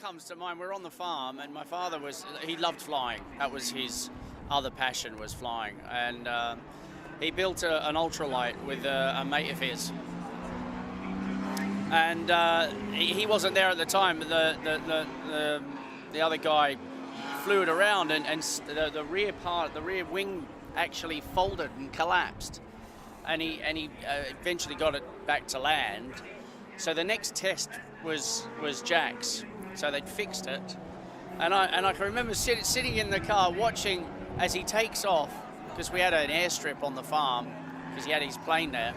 comes to mind. We're on the farm, and my father he loved flying. That was his other passion, was flying. And he built an ultralight with a mate of his. And he wasn't there at the time, but the other guy flew it around, and the rear wing actually folded and collapsed. And he eventually got it back to land. So the next test was jacks. So they'd fixed it, and I can remember sitting in the car watching as he takes off, because we had an airstrip on the farm because he had his plane there.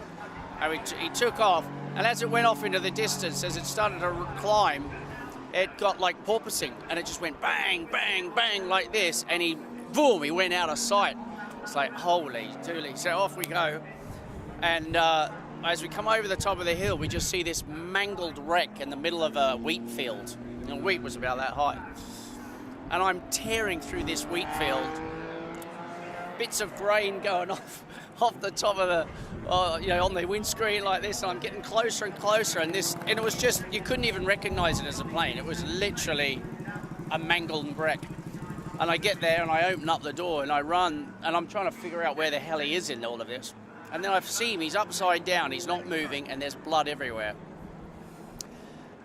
And he took off, and as it went off into the distance, as it started to climb, it got like porpoising, and it just went bang, bang, bang like this, and he went out of sight. It's like, holy dooly. So off we go, and as we come over the top of the hill, we just see this mangled wreck in the middle of a wheat field. And wheat was about that high. And I'm tearing through this wheat field, bits of grain going off the top of the, on the windscreen like this, and I'm getting closer and closer, and it was just, you couldn't even recognize it as a plane. It was literally a mangled wreck. And I get there, and I open up the door, and I run, and I'm trying to figure out where the hell he is in all of this. And then I see him, he's upside down, he's not moving, and there's blood everywhere.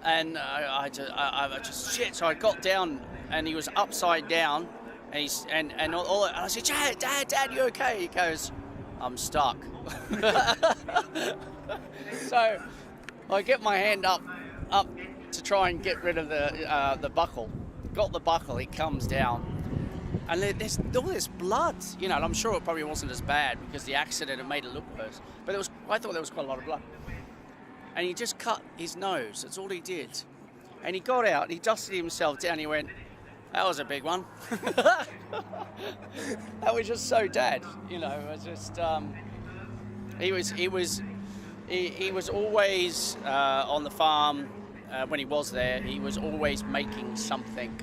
And I just shit. So I got down, and he was upside down, and I said, Dad, you okay? He goes, I'm stuck. So I get my hand up to try and get rid of the buckle. Got the buckle, it comes down. And there's all this blood, and I'm sure it probably wasn't as bad because the accident had made it look worse. But I thought there was quite a lot of blood. And he just cut his nose. That's all he did. And he got out, he dusted himself down, he went, that was a big one. That was just so Dad, it was just, he was always on the farm when he was there, he was always making something.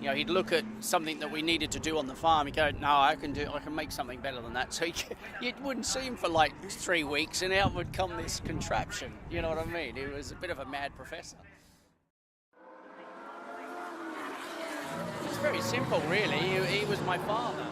He'd look at something that we needed to do on the farm. He'd go, no, I can make something better than that. So you wouldn't see him for like 3 weeks, and out would come this contraption. You know what I mean? He was a bit of a mad professor. It's very simple, really. He was my father.